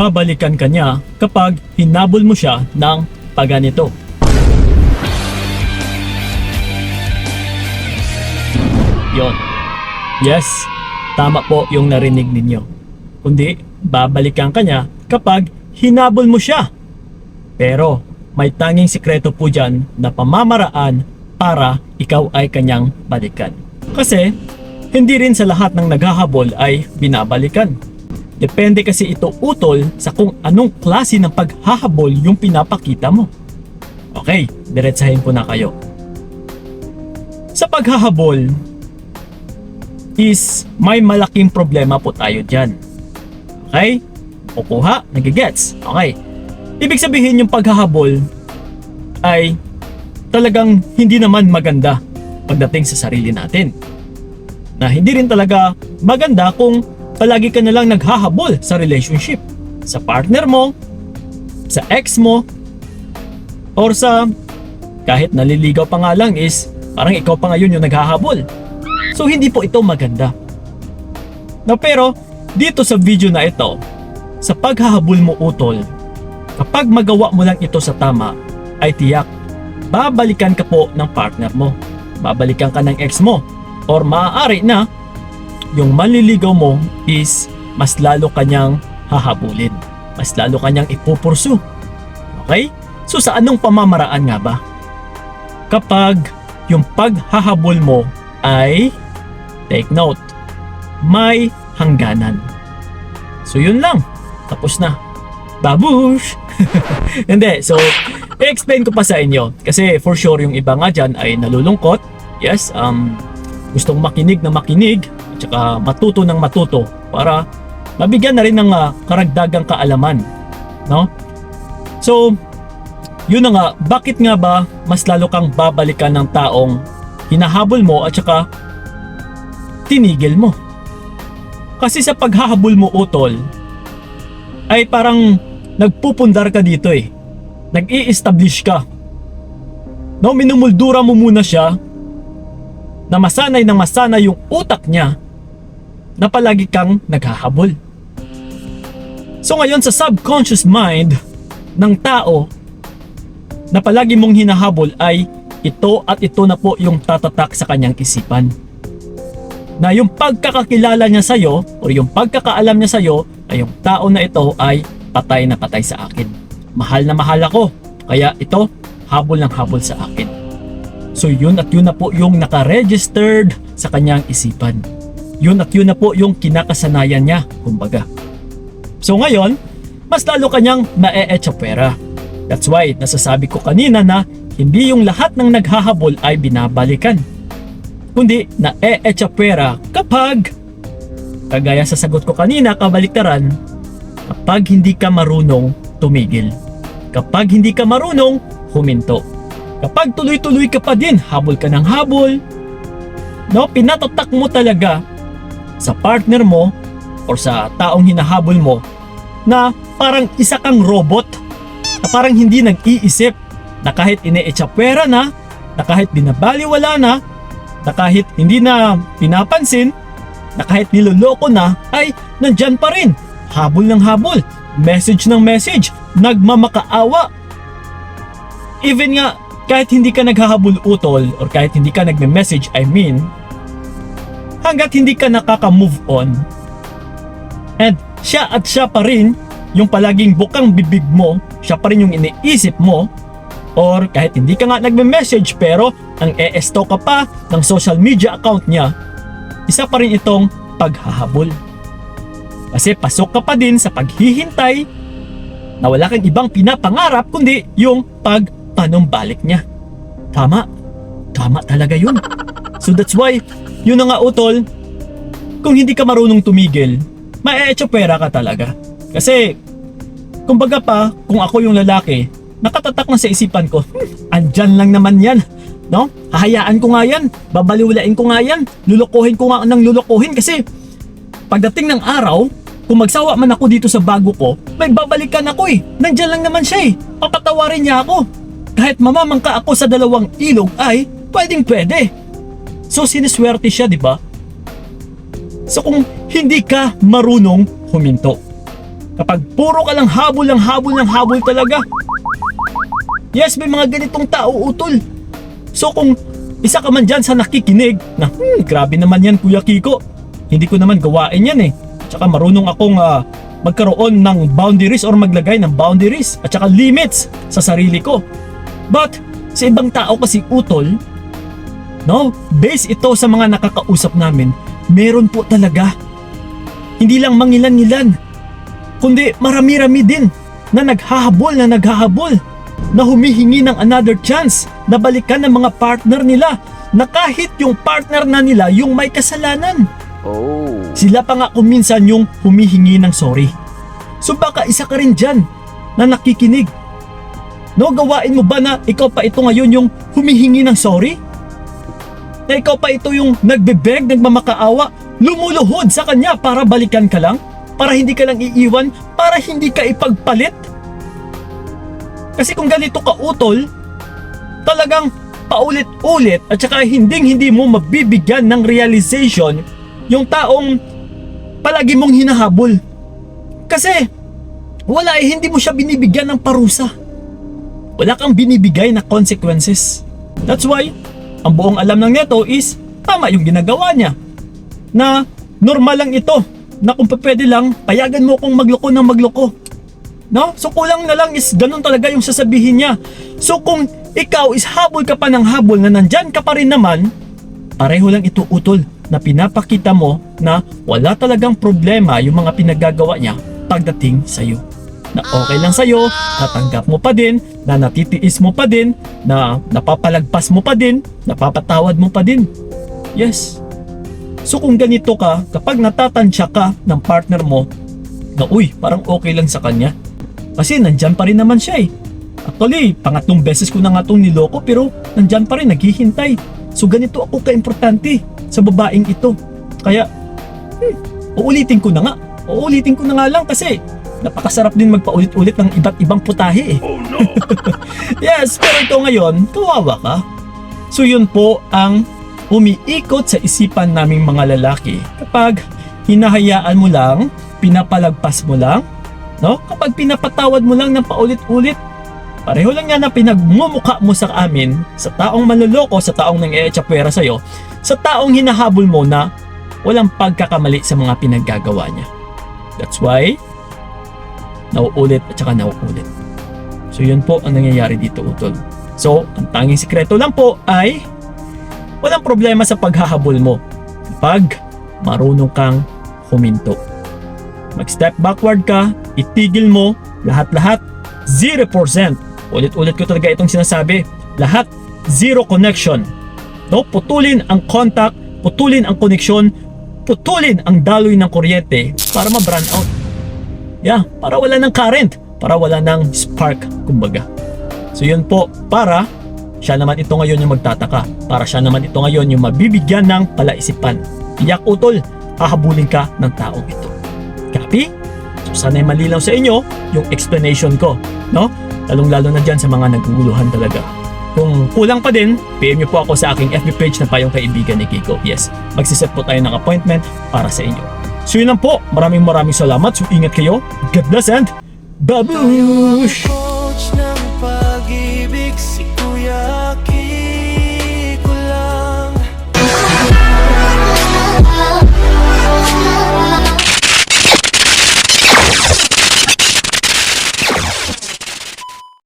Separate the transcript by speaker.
Speaker 1: babalikan ka niya kapag hinabol mo siya ng paganito. Yon. Yes, tama po yung narinig ninyo. Kundi, babalikan ka niya kapag hinabol mo siya. Pero, may tanging sikreto po dyan na pamamaraan para ikaw ay kanyang balikan. Kasi, hindi rin sa lahat ng naghahabol ay binabalikan. Depende kasi ito utol sa kung anong klase ng paghahabol yung pinapakita mo. Okay, diretsahin ko na kayo. Sa paghahabol, is may malaking problema po tayo dyan. Okay? Kukuha, nagigets. Okay. Ibig sabihin yung paghahabol ay talagang hindi naman maganda pagdating sa sarili natin. Na hindi rin talaga maganda kung palagi ka na lang naghahabol sa relationship. Sa partner mo, sa ex mo, or sa kahit naliligaw pa nga lang is parang ikaw pa ngayon yung naghahabol. So hindi po ito maganda. No, pero dito sa video na ito, sa paghahabol mo utol, kapag magawa mo lang ito sa tama, ay tiyak, babalikan ka po ng partner mo. Babalikan ka ng ex mo. Or maaari na, yung manliligaw mo is mas lalo kanyang hahabulin. Mas lalo kanyang ipupursu. Okay? So sa anong pamamaraan nga ba? Kapag yung paghahabol mo ay, take note, may hangganan. So yun lang, tapos na. Babush! Hindi, so i-explain ko pa sa inyo. Kasi for sure yung iba nga dyan ay nalulungkot. Yes, gustong makinig na makinig at saka matuto ng matuto para mabigyan na rin ng karagdagang kaalaman. No? So, yun na nga, bakit nga ba mas lalo kang babalikan ng taong hinahabol mo at saka tinigil mo? Kasi sa paghahabol mo utol ay parang nagpupundar ka dito eh. Nag-i-establish ka. No, minumuldura mo muna siya na masanay yung utak niya na palagi kang naghahabol. So ngayon sa subconscious mind ng tao na palagi mong hinahabol ay ito at ito na po yung tatatak sa kanyang isipan. Na yung pagkakakilala niya sa'yo o yung pagkakaalam niya sa'yo ay yung tao na ito ay patay na patay sa akin. Mahal na mahal ako. Kaya ito, habol ng habol sa akin. So yun at yun na po yung nakaregistered sa kanyang isipan. Yun at yun na po yung kinakasanayan niya, kumbaga. So ngayon, mas lalo kanyang mae-echapwera. That's why nasasabi ko kanina na hindi yung lahat ng naghahabol ay binabalikan. Kundi na-echapwera kapag, kagaya sa sagot ko kanina, kabaliktaran, kapag hindi ka marunong tumigil. Kapag hindi ka marunong huminto. Kapag tuloy-tuloy ka pa din, habol ka ng habol, no, pinatatak mo talaga sa partner mo or sa taong hinahabol mo na parang isa kang robot na parang hindi nag-iisip, na kahit ine-echapwera na kahit binabaliwala na kahit hindi na pinapansin, na kahit niloloko na, ay nandyan pa rin. Habol ng habol, message ng message, nagmamakaawa. Even nga, kahit hindi ka naghahabol utol or kahit hindi ka nagme-message, hanggat hindi ka nakaka-move on, and siya pa rin yung palaging bukang bibig mo, siya pa rin yung iniisip mo, or kahit hindi ka nga nagme-message pero ang e-stalk ka pa ng social media account niya, isa pa rin itong paghahabol. Kasi pasok ka pa din sa paghihintay na wala kang ibang pinapangarap kundi yung pagpanumbalik niya. Tama. Tama talaga yun. So that's why, yun na nga utol, kung hindi ka marunong tumigil, mae-echapwera ka talaga. Kasi, kumbaga pa, kung ako yung lalaki, nakatatak na sa isipan ko, andyan lang naman yan. No? Hahayaan ko nga yan, babaliwalain ko nga yan, lulukuhin ko nga ng lulukuhin kasi pagdating ng araw, kung magsawa man ako dito sa bago ko, may babalikan ako eh. Nandyan lang naman siya eh. Papatawarin niya ako. Kahit mamamangka ako sa dalawang ilog ay pwedeng pwede. So siniswerte siya, di ba? So kung hindi ka marunong huminto, Kapag puro ka lang habol ng habol ng habol talaga. Yes, may mga ganitong tao, Utol. So kung isa ka man dyan sa nakikinig na, grabe naman yan Kuya Kiko. Hindi ko naman gawain yan eh. Tsaka marunong akong magkaroon ng boundaries or maglagay ng boundaries at tsaka limits sa sarili ko. But sa ibang tao kasi, Utol, no, base ito sa mga nakakausap namin, meron po talaga. Hindi lang mangilan-ngilan, kundi marami-rami din na naghahabol, na humihingi ng another chance na balikan ng mga partner nila na kahit yung partner na nila yung may kasalanan.
Speaker 2: Oh.
Speaker 1: Sila pa nga kung minsan yung humihingi ng sorry. So baka isa ka rin dyan na nakikinig. No, gawain mo ba na ikaw pa ito ngayon yung humihingi ng sorry? Na ikaw pa ito yung nagbebeg, nagmamakaawa, lumuluhod sa kanya para balikan ka lang? Para hindi ka lang iiwan? Para hindi ka ipagpalit? Kasi kung ganito ka, Utol, talagang paulit-ulit at saka hindi mo mabibigyan ng realization yung taong palagi mong hinahabol. Kasi wala hindi mo siya binibigyan ng parusa. Wala kang binibigay na consequences. That's why ang buong alam ng neto is tama yung ginagawa niya. Na normal lang ito. Na kung pwede lang, payagan mo kong magloko ng magloko. No? So kulang na lang is ganun talaga yung sasabihin niya. So kung ikaw is habol ka pa ng habol na nandyan ka pa rin naman, pareho lang ito, Utol, na pinapakita mo na wala talagang problema yung mga pinagagawa niya pagdating sa'yo. Na okay lang sa'yo, natanggap mo pa din, na natitiis mo pa din, na napapalagpas mo pa din, napapatawad mo pa din. Yes. So kung ganito ka, kapag natatansya ka ng partner mo, na uy, parang okay lang sa kanya. Kasi nandyan pa rin naman siya eh. Actually, pangatlong beses ko na nga itong niloko pero nandyan pa rin, naghihintay. So ganito ako ka-importante sa babaeng ito. Kaya, uulitin ko na nga lang kasi napakasarap din magpaulit-ulit ng iba't ibang putahe eh. Oh no! Yes, pero ito ngayon, kawawa ka. So yun po ang umiikot sa isipan naming mga lalaki kapag hinahayaan mo lang, pinapalagpas mo lang, no? Kapag pinapatawad mo lang ng paulit-ulit, pareho lang yan na pinagmumukha mo sa amin, sa taong manloloko, sa taong nang-eechapwera sa'yo, sa taong hinahabol mo na walang pagkakamali sa mga pinaggagawa niya. That's why, nauulit at saka nauulit. So yun po ang nangyayari dito, Utol. So, ang tanging sikreto lang po ay walang problema sa paghahabol mo kapag marunong kang huminto. Mag-step backward ka, itigil mo lahat-lahat, 0%. Ulit-ulit ko talaga itong sinasabi, lahat zero connection. No? Putulin ang contact, putulin ang koneksyon, putulin ang daloy ng kuryente para ma-burn out. Yeah, para wala ng current, para wala ng spark, kumbaga. So yun po, para siya naman ito ngayon yung magtataka, para siya naman ito ngayon yung mabibigyan ng palaisipan. Tiyak, Utol, hahabulin ka ng taong ito. Copy? So sana'y malinaw sa inyo yung explanation ko, no? Lalong-lalo na dyan sa mga naguguluhan talaga. Kung kulang pa din, PM nyo po ako sa aking FB page na Payong Kaibigan ni Kiko. Yes, magsiset po tayo ng appointment para sa inyo. So yun lang po, maraming salamat. So ingat kayo, God bless and babush!